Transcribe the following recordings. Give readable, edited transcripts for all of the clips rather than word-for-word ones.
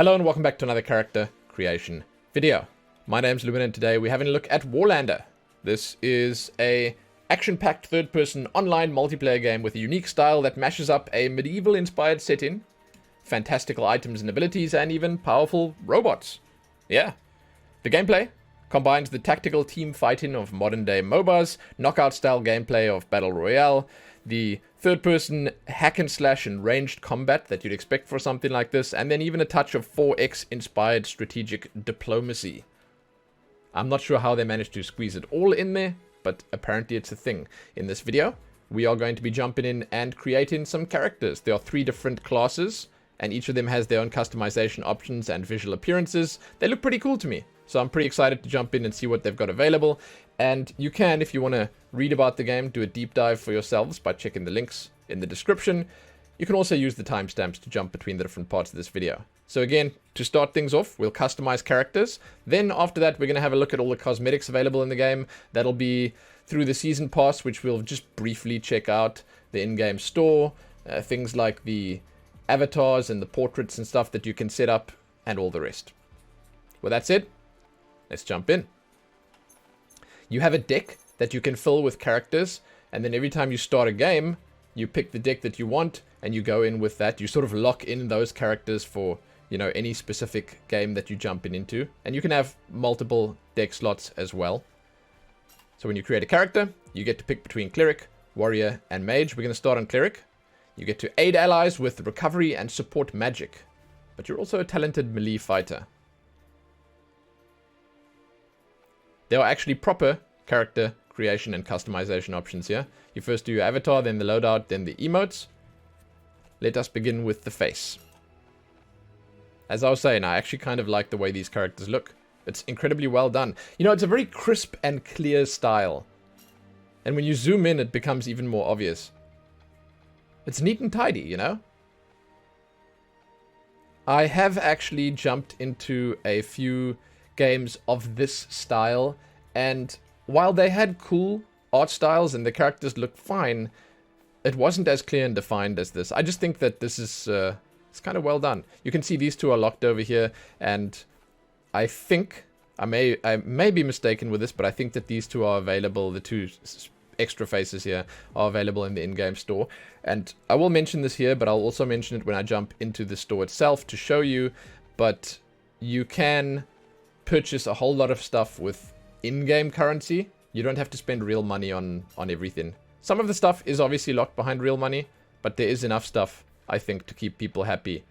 Hello and welcome back to another character creation video. My name's Lumen and today we're having a look at Warlander. This is a action-packed third-person online multiplayer game with a unique style that mashes up a medieval-inspired setting, fantastical items and abilities, and even powerful robots. Yeah. The gameplay combines the tactical team fighting of modern-day MOBAs, knockout-style gameplay of Battle Royale, the third-person hack-and-slash and ranged combat that you'd expect for something like this, and then even a touch of 4X-inspired strategic diplomacy. I'm not sure how they managed to squeeze it all in there, but apparently it's a thing. In this video, we are going to be jumping in and creating some characters. There are 3 different classes, and each of them has their own customization options and visual appearances. They look pretty cool to me, so I'm pretty excited to jump in and see what they've got available. And you can, if you want to read about the game, do a deep dive for yourselves by checking the links in the description. You can also use the timestamps to jump between the different parts of this video. So again, to start things off, we'll customize characters. Then after that, we're going to have a look at all the cosmetics available in the game. That'll be through the season pass, which we'll just briefly check out, the in-game store, things like the avatars and the portraits and stuff that you can set up, and all the rest. With that said, let's jump in. You have a deck that you can fill with characters, and then every time you start a game, you pick the deck that you want, and you go in with that. You sort of lock in those characters for, you know, any specific game that you jump into. And you can have multiple deck slots as well. So when you create a character, you get to pick between Cleric, Warrior, and Mage. We're going to start on Cleric. You get to aid allies with recovery and support magic. But you're also a talented melee fighter. There are actually proper character creation and customization options here. You first do your avatar, then the loadout, then the emotes. Let us begin with the face. As I was saying, I actually kind of like the way these characters look. It's incredibly well done. You know, it's a very crisp and clear style. And when you zoom in, it becomes even more obvious. It's neat and tidy, you know? I have actually jumped into a few games of this style, and while they had cool art styles and the characters looked fine, it wasn't as clear and defined as this. I just think that this is it's kind of well done. You can see these two are locked over here, and I think I may be mistaken with this, but I think that these two are available. The two extra faces here are available in the in-game store, and I will mention this here, but I'll also mention it when I jump into the store itself to show you. But you can purchase a whole lot of stuff with in-game currency. You don't have to spend real money on everything. Some of the stuff is obviously locked behind real money, but there is enough stuff, I think, to keep people happy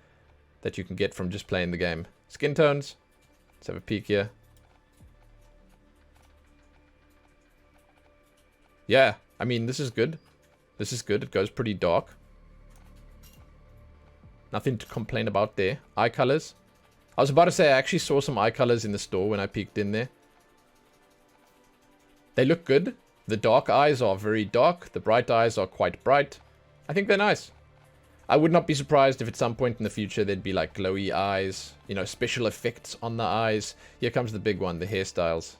that you can get from just playing the game. Skin tones. Let's have a peek here. Yeah, I mean, this is good. This is good. It goes pretty dark. Nothing to complain about there. Eye colors. I was about to say I actually saw some eye colors in the store when I peeked in there. They look good. The dark eyes are very dark. The bright eyes are quite bright. I think they're nice. I would not be surprised if at some point in the future there'd be like glowy eyes, you know, special effects on the eyes. Here comes the big one, the hairstyles.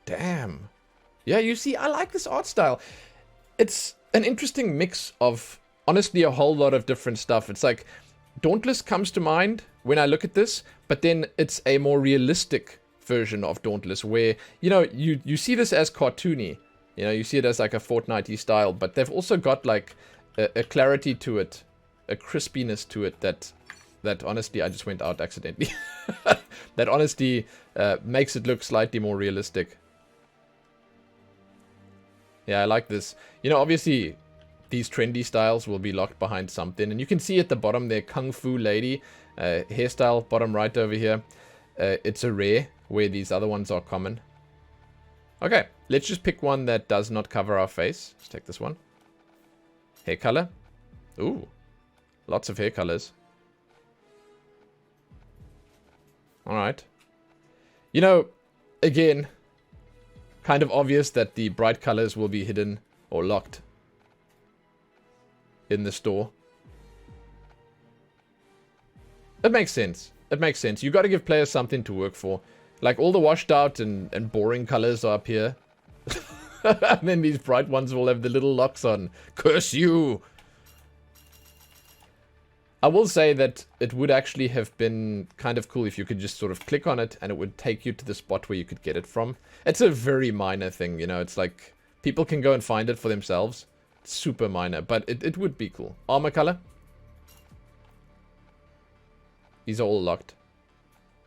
Damn. Yeah, you see, I like this art style. It's an interesting mix of, honestly, a whole lot of different stuff. It's like Dauntless comes to mind when I look at this, but then it's a more realistic version of Dauntless where, you know, you see this as cartoony. You know, you see it as like a Fortnite-y style, but they've also got like a clarity to it, a crispiness to it that honestly, I just went out accidentally. That honestly makes it look slightly more realistic. Yeah, I like this. You know, obviously, these trendy styles will be locked behind something. And you can see at the bottom there, Kung Fu Lady, hairstyle, bottom right over here. It's a rare, where these other ones are common. Okay, let's just pick one that does not cover our face. Let's take this one. Hair color. Ooh, lots of hair colors. Alright. You know, again, kind of obvious that the bright colors will be hidden or locked in the store. It makes sense. It makes sense. You got to give players something to work for. Like all the washed out and boring colors are up here. And then these bright ones will have the little locks on. Curse you! I will say that it would actually have been kind of cool if you could just sort of click on it and it would take you to the spot where you could get it from. It's a very minor thing, you know, it's like people can go and find it for themselves. It's super minor, but it would be cool. Armor color. These are all locked.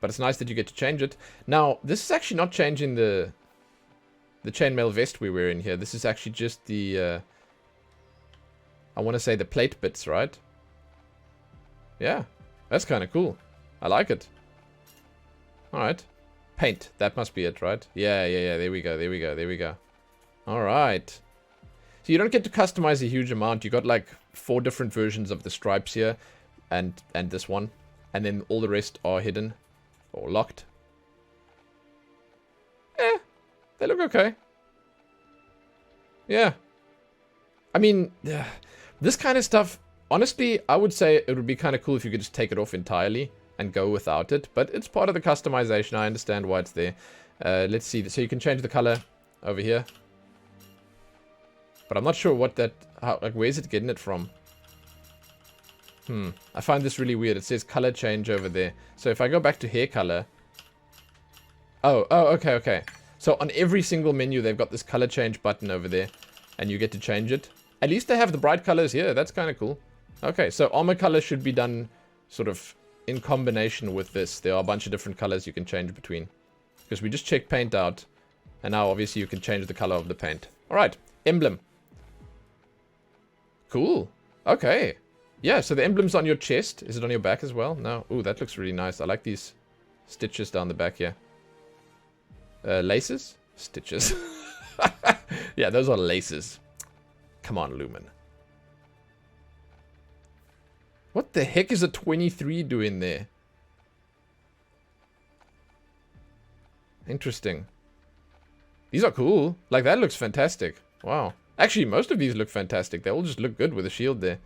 But it's nice that you get to change it. Now, this is actually not changing the chainmail vest we wear in here. This is actually just the, I want to say the plate bits, right? Yeah, that's kind of cool. I like it. Alright. Paint. That must be it, right? Yeah. There we go. Alright. So you don't get to customize a huge amount. You got like 4 different versions of the stripes here. And this one. And then all the rest are hidden. Or locked. They look okay. Yeah. I mean, this kind of stuff, honestly, I would say it would be kind of cool if you could just take it off entirely and go without it. But it's part of the customization. I understand why it's there. Let's see. So you can change the color over here. But I'm not sure what that... like, where's it getting it from? I find this really weird. It says color change over there. So if I go back to hair color... Oh, okay. So on every single menu, they've got this color change button over there. And you get to change it. At least they have the bright colors here. That's kind of cool. Okay, so armor color should be done sort of in combination with this. There are a bunch of different colors you can change between. Because we just checked paint out. And now, obviously, you can change the color of the paint. Alright, emblem. Cool. Okay. Yeah, so the emblem's on your chest. Is it on your back as well? No. Ooh, that looks really nice. I like these stitches down the back here. Laces? Stitches. Yeah, those are laces. Come on, Lumen. What the heck is a 23 doing there? Interesting. These are cool. Like, that looks fantastic. Wow. Actually, most of these look fantastic. They all just look good with a shield there.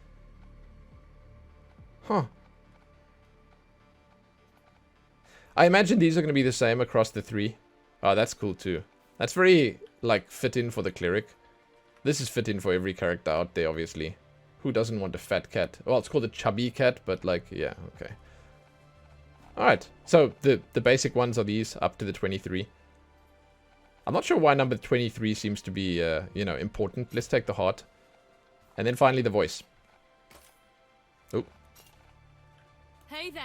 Huh. I imagine these are going to be the same across the 3. Oh, that's cool too. That's very, like, fit in for the Cleric. This is fit in for every character out there, obviously. Who doesn't want a fat cat? Well, it's called a chubby cat, but, like, yeah, okay. Alright, so the basic ones are these, up to the 23. I'm not sure why number 23 seems to be, you know, important. Let's take the heart. And then finally the voice. Oh. Hey there.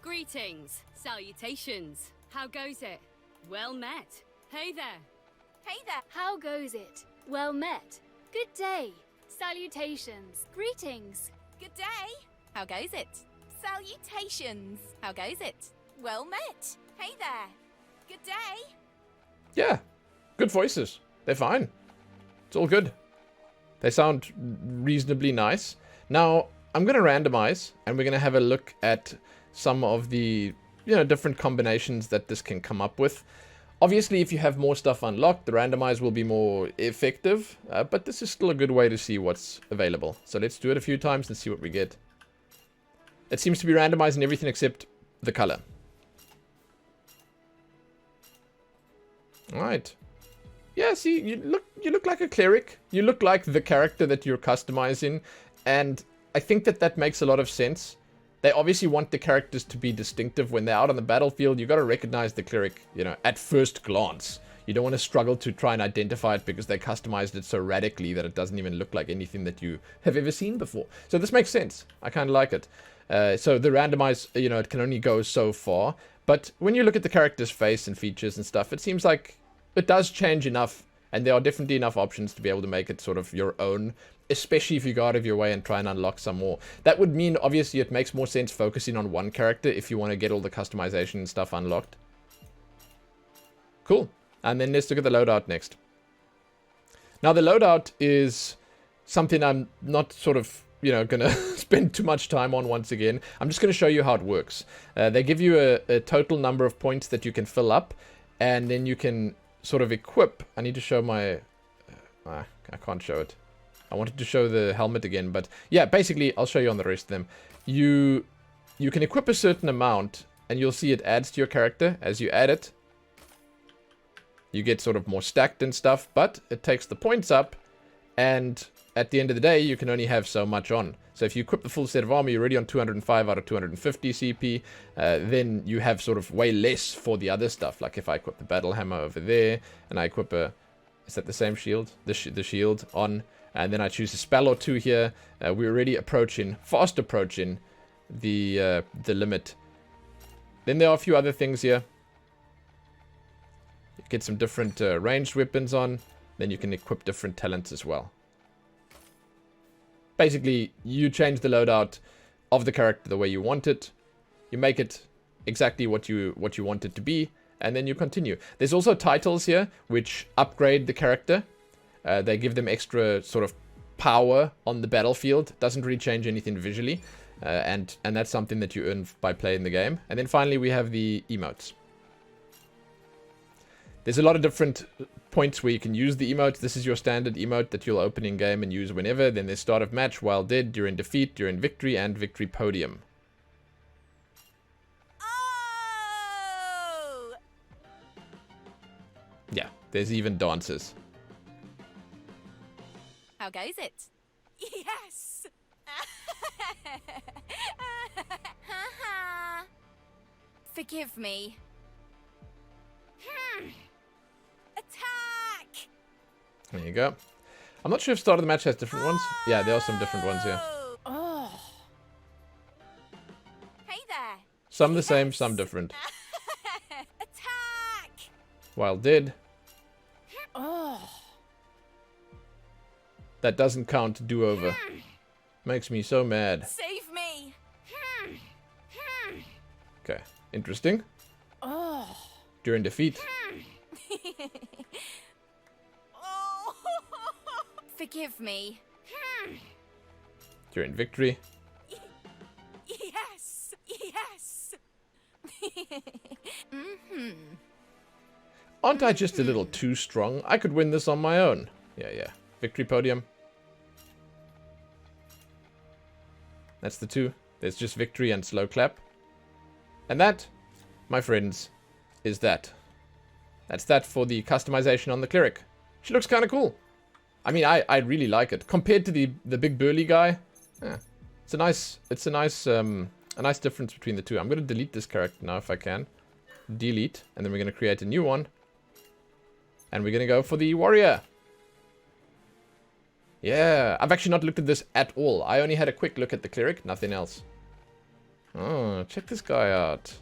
Greetings. Salutations. How goes it? Well met. Hey there. Hey there. How goes it? Well met. Good day. Salutations. Greetings. Good day. How goes it? Salutations. How goes it? Well met. Hey there. Good day. Yeah. Good voices. They're fine. It's all good. They sound reasonably nice. Now, I'm going to randomize, and we're going to have a look at some of the, you know, different combinations that this can come up with. Obviously, if you have more stuff unlocked, the randomize will be more effective, but this is still a good way to see what's available. So let's do it a few times and see what we get. It seems to be randomizing everything except the color. Alright. Yeah, see, you look like a cleric. You look like the character that you're customizing, and I think that makes a lot of sense. They obviously want the characters to be distinctive when they're out on the battlefield. You got to recognize the cleric, you know, at first glance. You don't want to struggle to try and identify it because they customized it so radically that it doesn't even look like anything that you have ever seen before. So this makes sense. I kind of like it. So the randomize, you know, it can only go so far. But when you look at the character's face and features and stuff, it seems like it does change enough. And there are definitely enough options to be able to make it sort of your own, especially if you go out of your way and try and unlock some more. That would mean, obviously, it makes more sense focusing on one character if you want to get all the customization and stuff unlocked. Cool. And then let's look at the loadout next. Now, the loadout is something I'm not sort of, you know, going to spend too much time on once again. I'm just going to show you how it works. They give you a total number of points that you can fill up, and then you can sort of equip. I need to show my... I can't show it. I wanted to show the helmet again, but yeah, basically, I'll show you on the rest of them. You can equip a certain amount, and you'll see it adds to your character. As you add it, you get sort of more stacked and stuff, but it takes the points up, and at the end of the day, you can only have so much on. So if you equip the full set of armor, you're already on 205 out of 250 CP. Then you have sort of way less for the other stuff. Like if I equip the battle hammer over there, and I equip a... Is that the same shield? The shield on. And then I choose a spell or two here. We're already approaching, fast approaching the limit. Then there are a few other things here. You get some different ranged weapons on. Then you can equip different talents as well. Basically, you change the loadout of the character the way you want it. You make it exactly what you want it to be. And then you continue. There's also titles here which upgrade the character. They give them extra sort of power on the battlefield. Doesn't really change anything visually. And that's something that you earn by playing the game. And then finally we have the emotes. There's a lot of different points where you can use the emotes. This is your standard emote that you'll open in game and use whenever. Then there's start of match, while dead, during defeat, during victory, and victory podium. Oh! Yeah, there's even dances. How goes it? Yes! Forgive me. Attack! There you go. I'm not sure if start of the match has different ones. Yeah, there are some different ones here. Oh. Hey there. Some the same, some different. Attack! While dead. Oh. That doesn't count. Do over. Makes me so mad. Save me. Okay, interesting. Oh. During defeat. Oh. Forgive me. During victory. Yes. Yes. Aren't I just a little too strong? I could win this on my own. Yeah. Victory podium. That's the two. There's just victory and slow clap. And that, my friends, is that. That's that for the customization on the Cleric. She looks kind of cool. I mean, I really like it. Compared to the big burly guy, it's a nice difference between the two. I'm going to delete this character now if I can. Delete. And then we're going to create a new one. And we're going to go for the warrior. Yeah, I've actually not looked at this at all. I only had a quick look at the Cleric, nothing else. Oh, check this guy out.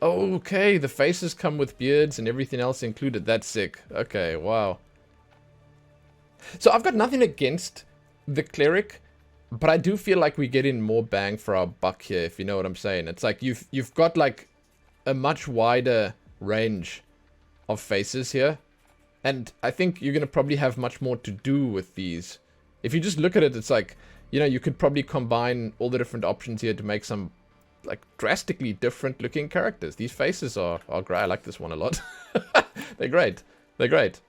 Okay, the faces come with beards and everything else included. That's sick. Okay, wow. So I've got nothing against the Cleric, but I do feel like we're getting more bang for our buck here, if you know what I'm saying. It's like you've got like a much wider range of faces here. And I think you're going to probably have much more to do with these. If you just look at it, it's like, you know, you could probably combine all the different options here to make some, like, drastically different looking characters. These faces are great. I like this one a lot. They're great. They're great.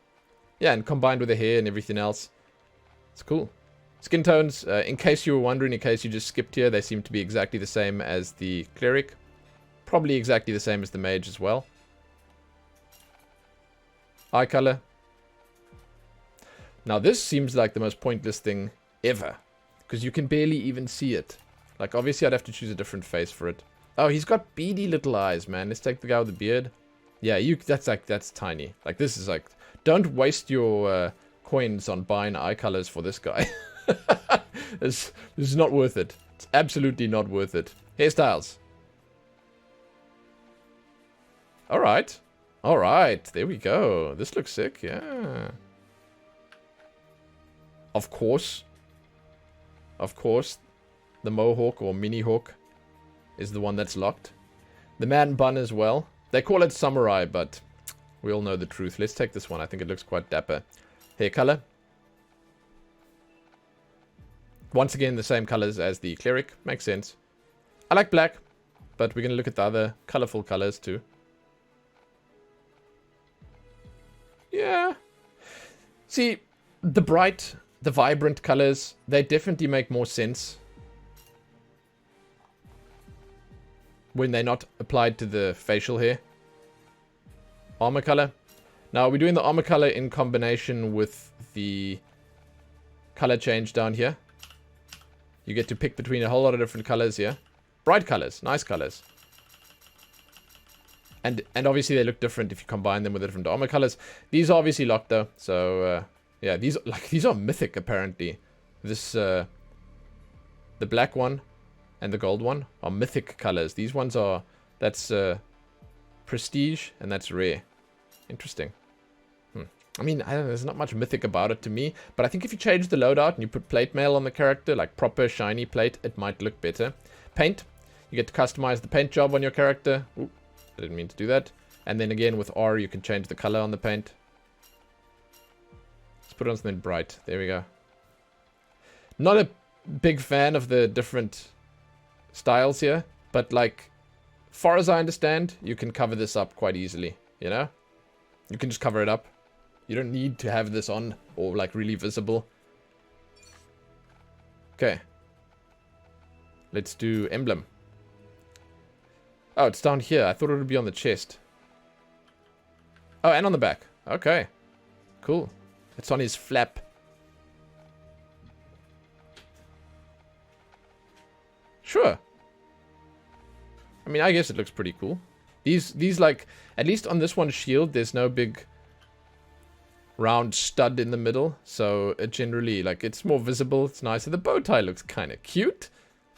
Yeah, and combined with the hair and everything else. It's cool. Skin tones, in case you were wondering, in case you just skipped here, they seem to be exactly the same as the Cleric. Probably exactly the same as the Mage as well. Eye color. Now this seems like the most pointless thing ever. Because you can barely even see it. Like obviously I'd have to choose a different face for it. Oh, he's got beady little eyes, man. Let's take the guy with the beard. Yeah, that's tiny. Like this is like, don't waste your coins on buying eye colors for this guy. This is not worth it. It's absolutely not worth it. Hairstyles. Alright. Alright, there we go. This looks sick, yeah. Of course, the Mohawk or Mini Hawk is the one that's locked. The man bun as well. They call it samurai, but we all know the truth. Let's take this one. I think it looks quite dapper. Hair color. Once again, the same colors as the Cleric. Makes sense. I like black, but we're going to look at the other colorful colors too. Yeah. See, the bright, the vibrant colors, they definitely make more sense when they're not applied to the facial hair. Armor color. Now, we're doing the armor color in combination with the color change down here. You get to pick between a whole lot of different colors here. Bright colors, nice colors. And obviously they look different if you combine them with the different armor colors. These are obviously locked though, so yeah, these are mythic apparently. This the black one and the gold one are mythic colors. These ones are that's prestige and that's rare. Interesting. I mean, I don't know, there's not much mythic about it to me, but I think if you change the loadout and you put plate mail on the character, like proper shiny plate, it might look better. Paint, you get to customize the paint job on your character. Ooh, I didn't mean to do that. And then again with R, you can change the color on the paint. Let's put on something bright. There we go. Not a big fan of the different styles here, but like, far as I understand, you can cover this up quite easily, you know? You can just cover it up. You don't need to have this on or like really visible. Okay. Let's do emblem. Oh, it's down here. I thought it would be on the chest. Oh, and on the back. Okay. Cool. It's on his flap. Sure. I mean, I guess it looks pretty cool. These like, at least on this one's shield, there's no big round stud in the middle. So it generally, like, it's more visible. It's nicer. The bow tie looks kind of cute.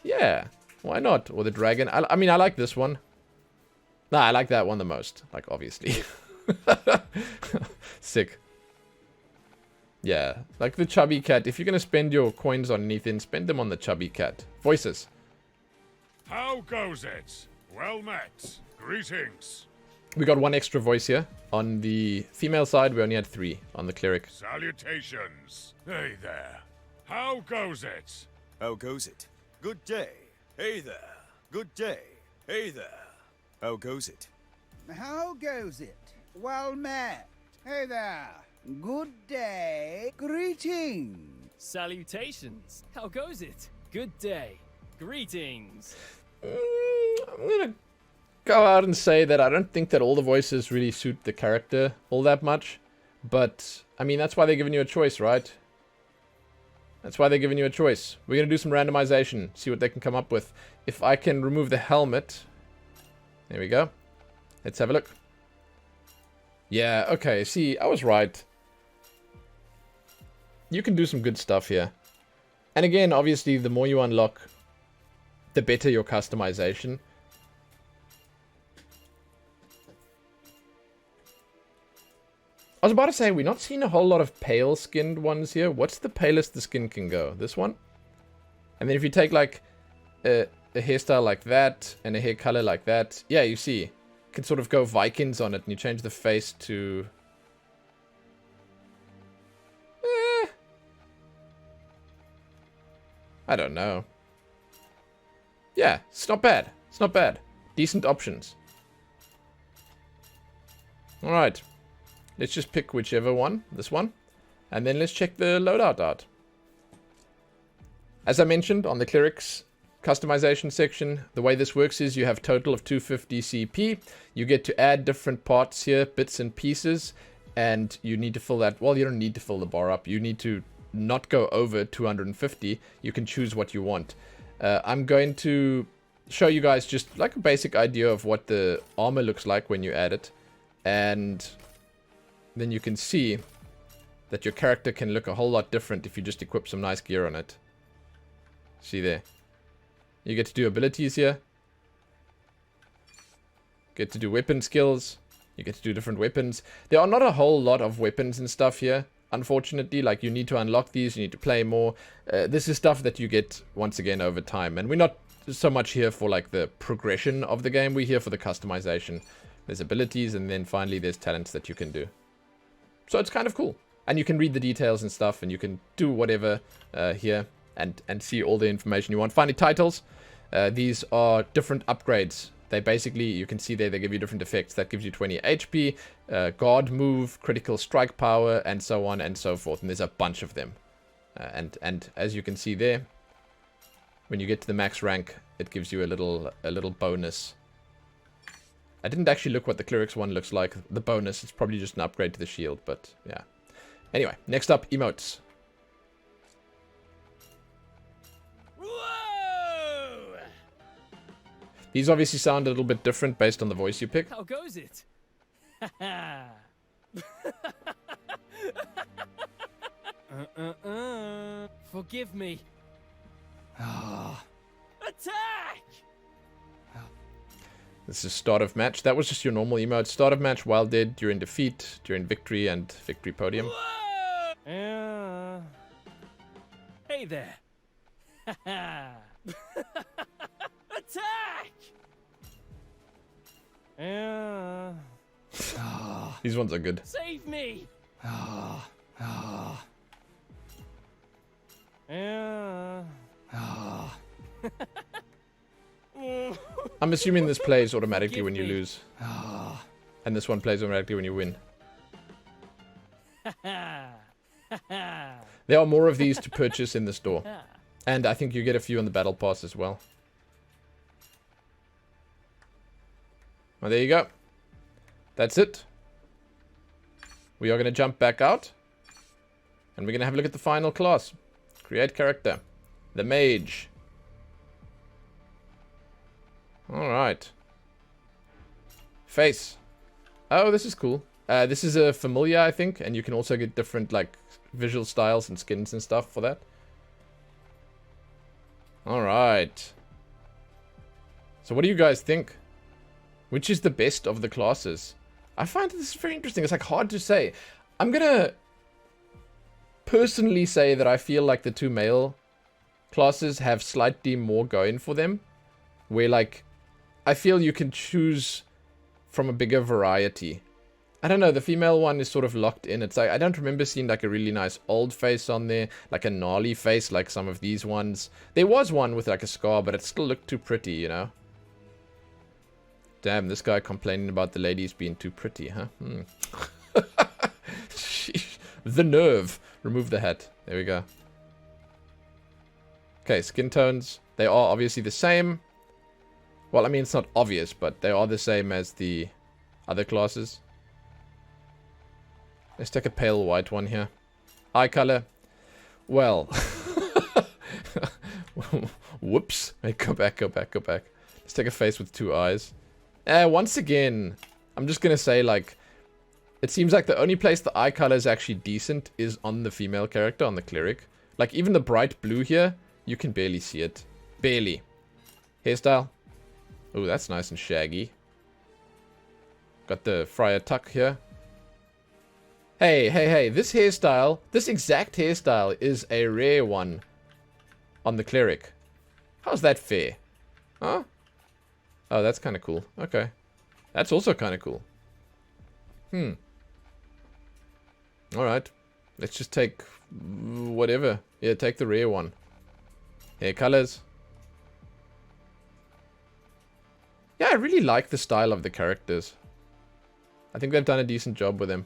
Yeah. Why not? Or the dragon. I mean, I like this one. Nah, I like that one the most. Like, obviously. Sick. Yeah. Like the chubby cat. If you're going to spend your coins on anything, spend them on the chubby cat. Voices. How goes it? Well met. Greetings. We got one extra voice here. On the female side, we only had 3 on the cleric. Salutations. Hey there. How goes it? How goes it? Good day. Hey there. Good day. Hey there. How goes it? How goes it? Well met. Hey there. Good day. Greetings. Salutations. How goes it? Good day. Greetings. I'm gonna go out and say that I don't think that all the voices really suit the character all that much. But, I mean, that's why they're giving you a choice, right? That's why they're giving you a choice. We're gonna do some randomization, see what they can come up with. If I can remove the helmet... There we go. Let's have a look. Yeah, okay, see, I was right. You can do some good stuff here. And again, obviously, the more you unlock, the better your customization. I was about to say, we're not seeing a whole lot of pale-skinned ones here. What's the palest the skin can go? This one? And then if you take, like, a hairstyle like that, and a hair color like that, yeah, you see. You can sort of go Vikings on it, and you change the face to... I don't know. Yeah, it's not bad. It's not bad. Decent options. Alright. Let's just pick whichever one. This one. And then let's check the loadout art. As I mentioned on the Clerics customization section, the way this works is you have total of 250 CP. You get to add different parts here, bits and pieces. And you need to fill that. Well, you don't need to fill the bar up. You need to not go over 250. You can choose what you want. I'm going to show you guys just like a basic idea of what the armor looks like when you add it. And then you can see that your character can look a whole lot different if you just equip some nice gear on it. See there. You get to do abilities here. Get to do weapon skills. You get to do different weapons. There are not a whole lot of weapons and stuff here. Unfortunately, like, you need to unlock these, you need to play more. This is stuff that you get, once again, over time. And we're not so much here for, like, the progression of the game. We're here for the customization. There's abilities, and then finally there's talents that you can do. So it's kind of cool. And you can read the details and stuff, and you can do whatever here and see all the information you want. Finally, titles. These are different upgrades. They basically, you can see there, they give you different effects. That gives you 20 HP, guard move, critical strike power, and so on and so forth. And there's a bunch of them. And as you can see there, when you get to the max rank, it gives you a little bonus. I didn't actually look what the Clerics one looks like. The bonus, it's probably just an upgrade to the shield, but yeah. Anyway, next up, emotes. These obviously sound a little bit different based on the voice you pick. How goes it? Forgive me. Attack! This is start of match. That was just your normal emote. Start of match, while dead, during defeat, during victory, and victory podium. Hey there. Attack! These ones are good. Save me! I'm assuming this plays automatically when you lose. And this one plays automatically when you win. There are more of these to purchase in the store. And I think you get a few on the battle pass as well. Well, there you go. That's it. We are going to jump back out. And we're going to have a look at the final class. Create character. The Mage. Alright. Face. Oh, this is cool. This is a familiar, I think. And you can also get different, like, visual styles and skins and stuff for that. Alright. So what do you guys think? Which is the best of the classes? I find this very interesting. It's like hard to say. I'm gonna personally say that I feel like the two male classes have slightly more going for them. Where like, I feel you can choose from a bigger variety. I don't know, the female one is sort of locked in. It's like, I don't remember seeing like a really nice old face on there. Like a gnarly face like some of these ones. There was one with like a scar, but it still looked too pretty, you know? Damn, this guy complaining about the ladies being too pretty, huh? Sheesh. The nerve. Remove the hat. There we go. Okay, skin tones. They are obviously the same. Well, I mean, it's not obvious, but they are the same as the other classes. Let's take a pale white one here. Eye color. Well. Whoops. Hey, go back, go back, go back. Let's take a face with two eyes. Once again, I'm just going to say, like, it seems like the only place the eye color is actually decent is on the female character, on the Cleric. Like, even the bright blue here, you can barely see it. Barely. Hairstyle. Oh, that's nice and shaggy. Got the friar tuck here. Hey, hey, hey, this hairstyle, this exact hairstyle is a rare one on the Cleric. How's that fair? Huh? Oh, that's kind of cool. Okay. That's also kind of cool. Alright. Let's just take whatever. Yeah, take the rare one. Hair colors. Yeah, I really like the style of the characters. I think they've done a decent job with them.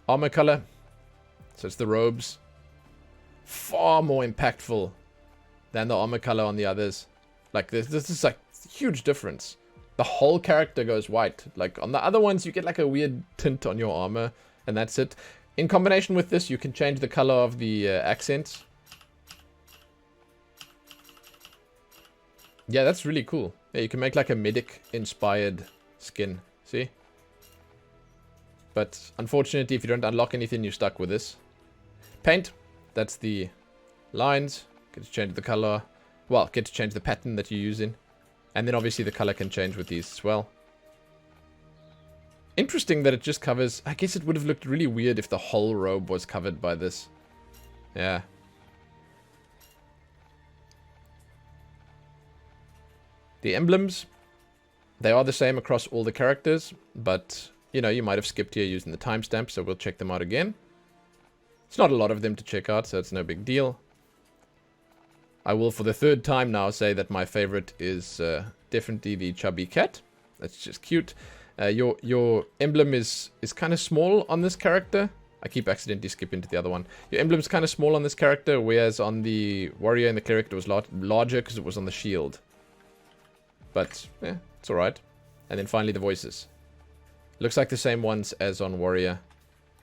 Armor color. So it's the robes. Far more impactful than the armor color on the others. Like this is like a huge difference. The whole character goes white. Like on the other ones you get like a weird tint on your armor and that's it. In combination with this you can change the color of the accents. Yeah, that's really cool. Yeah, you can make like a medic inspired skin. See? But unfortunately if you don't unlock anything you're stuck with this. Paint, that's the lines. Get to change the color. Well, get to change the pattern that you're using. And then obviously the color can change with these as well. Interesting that it just covers... I guess it would have looked really weird if the whole robe was covered by this. Yeah. The emblems. They are the same across all the characters. But, you know, you might have skipped here using the timestamp. So we'll check them out again. It's not a lot of them to check out, so it's no big deal. I will, for the third time now, say that my favorite is definitely the chubby cat. That's just cute. Your emblem is kind of small on this character. I keep accidentally skipping to the other one. Your emblem's kind of small on this character, whereas on the warrior and the cleric it was larger because it was on the shield. But, yeah, it's alright. And then finally the voices. Looks like the same ones as on warrior.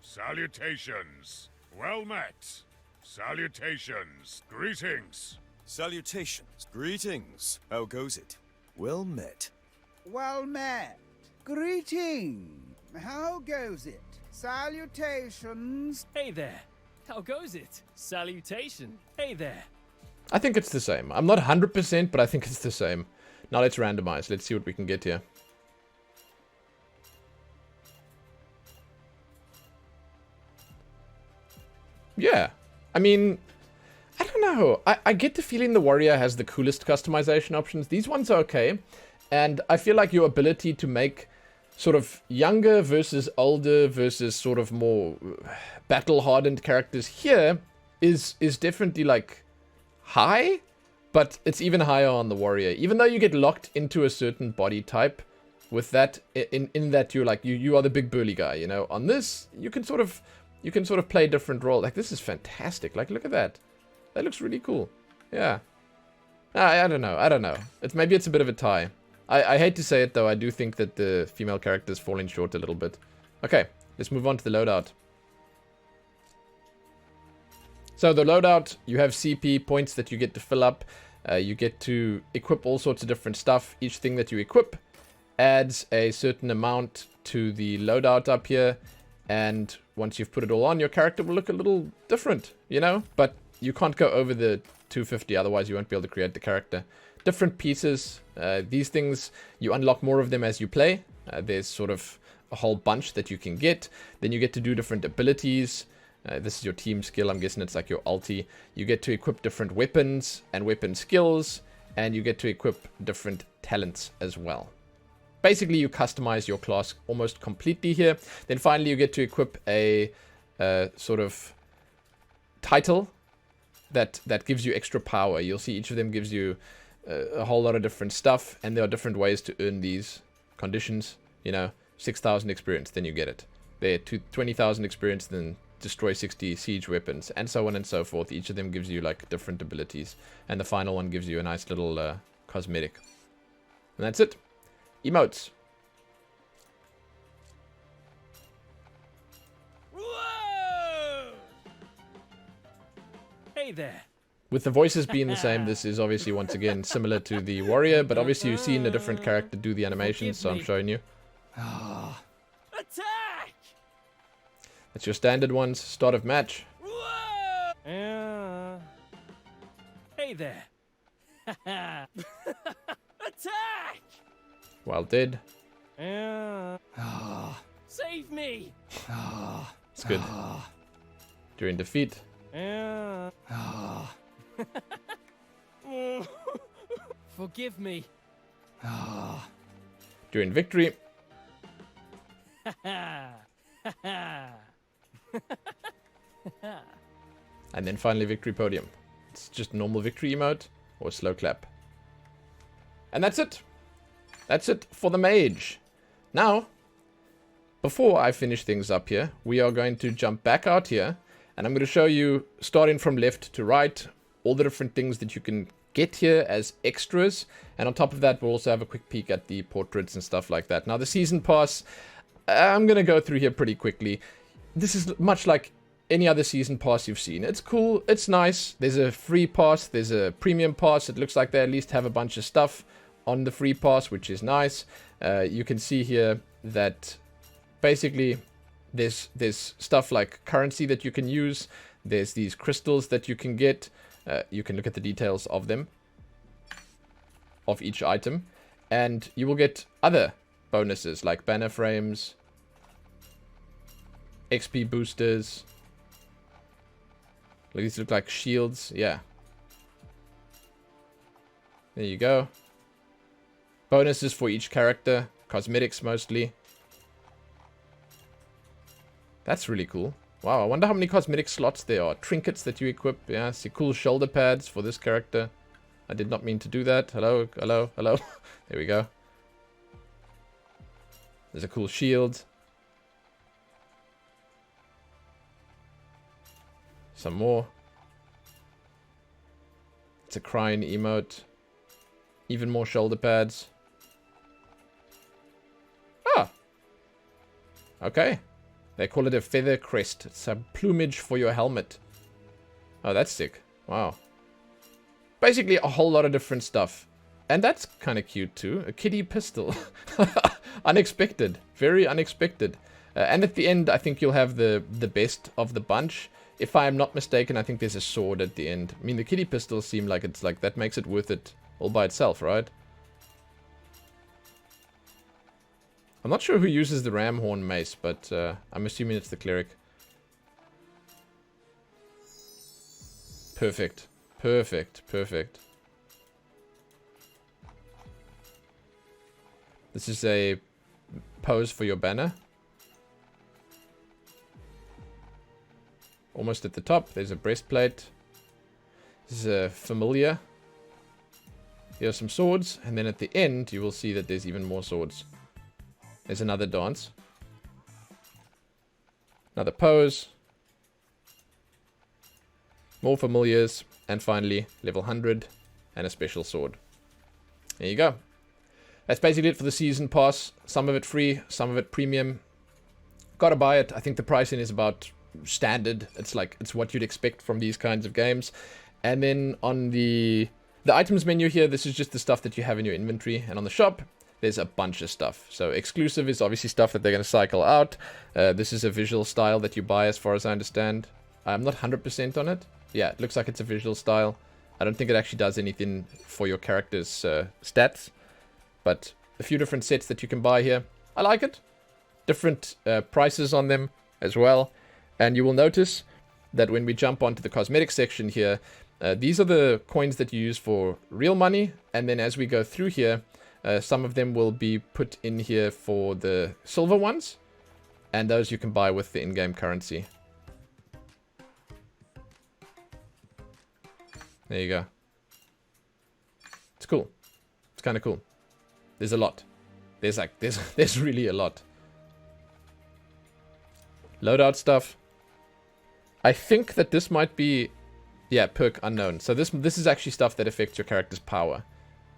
Salutations. Well met. Salutations. Greetings. Salutations. Greetings. How goes it? Well met. Well met. Greeting. How goes it? Salutations. Hey there. How goes it? Salutation. Hey there. I think it's the same. I'm not 100%, but I think it's the same. Now let's randomize. Let's see what we can get here. Yeah. I mean, I don't know. I get the feeling the warrior has the coolest customization options. These ones are okay. And I feel like your ability to make sort of younger versus older versus sort of more battle-hardened characters here is definitely like high, but it's even higher on the warrior. Even though you get locked into a certain body type with that, in that you're like you are the big burly guy, you know. On this, you can sort of play a different role. Like, this is fantastic. Like, look at that. That looks really cool. Yeah. I don't know. Maybe it's a bit of a tie. I hate to say it, though. I do think that the female character's falling short a little bit. Okay, let's move on to the loadout. So the loadout, you have CP points that you get to fill up. You get to equip all sorts of different stuff. Each thing that you equip adds a certain amount to the loadout up here. And once you've put it all on, your character will look a little different, you know? But you can't go over the 250, otherwise you won't be able to create the character. Different pieces. These things, you unlock more of them as you play. There's sort of a whole bunch that you can get. Then you get to do different abilities. This is your team skill. I'm guessing it's like your ulti. You get to equip different weapons and weapon skills. And you get to equip different talents as well. Basically, you customize your class almost completely here. Then finally, you get to equip a sort of title that gives you extra power. You'll see each of them gives you a whole lot of different stuff, and there are different ways to earn these conditions. You know, 6,000 experience, then you get it. There, 20,000 experience, then destroy 60 siege weapons, and so on and so forth. Each of them gives you like different abilities, and the final one gives you a nice little cosmetic. And that's it. Emotes. Whoa! Hey there. With the voices being the same, this is obviously once again similar to the warrior, but obviously you've seen a different character do the animations, so I'm showing you. Attack! That's your standard ones. Start of match. Whoa! Hey there. Attack! While dead. Save me! It's good. During defeat. Forgive me. During victory. And then finally victory podium. It's just normal victory emote or slow clap. And that's it. That's it for the mage. Now, before I finish things up here, we are going to jump back out here. And I'm going to show you, starting from left to right, all the different things that you can get here as extras. And on top of that, we'll also have a quick peek at the portraits and stuff like that. Now, the season pass, I'm going to go through here pretty quickly. This is much like any other season pass you've seen. It's cool. It's nice. There's a free pass. There's a premium pass. It looks like they at least have a bunch of stuff on the free pass, which is nice. You can see here that basically there's stuff like currency that you can use. There's these crystals that you can get. You can look at the details of them, of each item, and you will get other bonuses like banner frames, XP boosters. These look like shields. Yeah. There you go. Bonuses for each character. Cosmetics mostly. That's really cool. Wow, I wonder how many cosmetic slots there are. Trinkets that you equip. Yeah, see cool shoulder pads for this character. I did not mean to do that. Hello, hello, hello. There we go. There's a cool shield. Some more. It's a crying emote. Even more shoulder pads. Ah. Okay. They call it a feather crest. It's a plumage for your helmet. Oh, that's sick. Wow. Basically, a whole lot of different stuff. And that's kind of cute, too. A kitty pistol. Unexpected. Very unexpected. And at the end, I think you'll have the best of the bunch. If I am not mistaken, I think there's a sword at the end. I mean, the kitty pistols seem like it's like... That makes it worth it all by itself, right? I'm not sure who uses the ram horn mace, but I'm assuming it's the cleric. Perfect. Perfect. Perfect. This is a pose for your banner. Almost at the top, there's a breastplate. This is a familiar. Here are some swords, and then at the end, you will see that there's even more swords. There's another dance. Another pose. More familiars, and finally, level 100, and a special sword. There you go. That's basically it for the season pass. Some of it free, some of it premium. Gotta buy it. I think the pricing is about standard. It's like, it's what you'd expect from these kinds of games. And then on the items menu here, this is just the stuff that you have in your inventory. And on the shop, there's a bunch of stuff. So exclusive is obviously stuff that they're going to cycle out. This is a visual style that you buy as far as I understand. I'm not 100% on it. Yeah, it looks like it's a visual style. I don't think it actually does anything for your character's stats. But a few different sets that you can buy here. I like it. Different prices on them as well. And you will notice that when we jump onto the cosmetic section here, these are the coins that you use for real money. And then as we go through here, some of them will be put in here for the silver ones. And those you can buy with the in-game currency. There you go. It's cool. It's kind of cool. There's a lot. There's really a lot. Loadout stuff. I think that this might be... Yeah, perk unknown. So this is actually stuff that affects your character's power.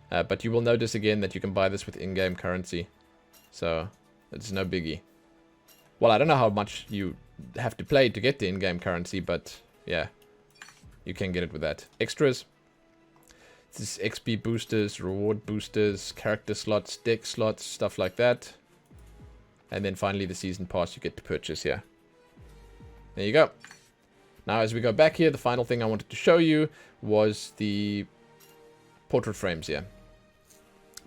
But you will notice again that you can buy this with in-game currency. So, it's no biggie. Well, I don't know how much you have to play to get the in-game currency, but yeah. You can get it with that. Extras. This is XP boosters, reward boosters, character slots, deck slots, stuff like that. And then finally the season pass you get to purchase here. There you go. Now as we go back here, the final thing I wanted to show you was the portrait frames here.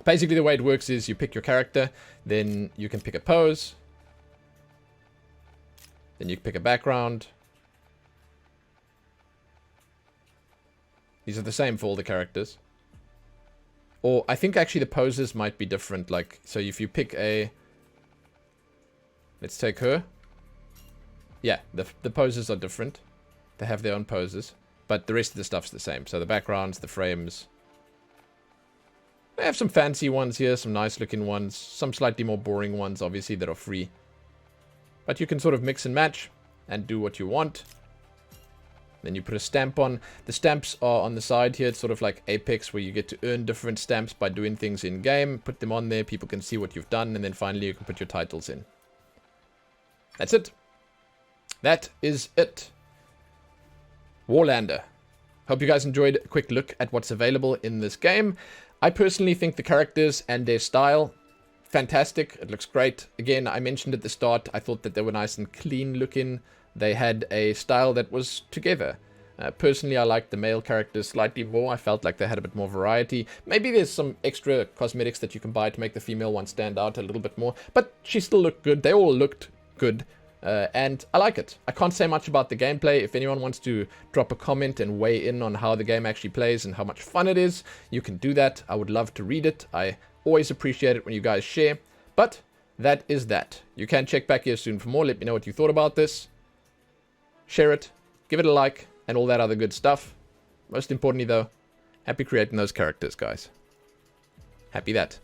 Basically the way it works is you pick your character, then you can pick a pose. Then you can pick a background. These are the same for all the characters. Or I think actually the poses might be different. Like, so if you pick a... Let's take her. Yeah, the poses are different. They have their own poses. But the rest of the stuff's the same. So the backgrounds, the frames. They have some fancy ones here, some nice looking ones. Some slightly more boring ones, obviously, that are free. But you can sort of mix and match and do what you want. Then you put a stamp on. The stamps are on the side here. It's sort of like Apex, where you get to earn different stamps by doing things in game. Put them on there. People can see what you've done. And then finally you can put your titles in. That's it. That is it. Warlander. Hope you guys enjoyed a quick look at what's available in this game. I personally think the characters and their style, fantastic. It looks great. Again, I mentioned at the start, I thought that they were nice and clean looking. They had a style that was together. Personally, I liked the male characters slightly more. I felt like they had a bit more variety. Maybe there's some extra cosmetics that you can buy to make the female one stand out a little bit more. But she still looked good. They all looked good. And I like it. I can't say much about the gameplay. If anyone wants to drop a comment and weigh in on how the game actually plays and how much fun it is, you can do that. I would love to read it. I always appreciate it when you guys share. But that is that. You can check back here soon for more. Let me know what you thought about this. Share it, give it a like, and all that other good stuff. Most importantly though, happy creating those characters, guys. Happy that.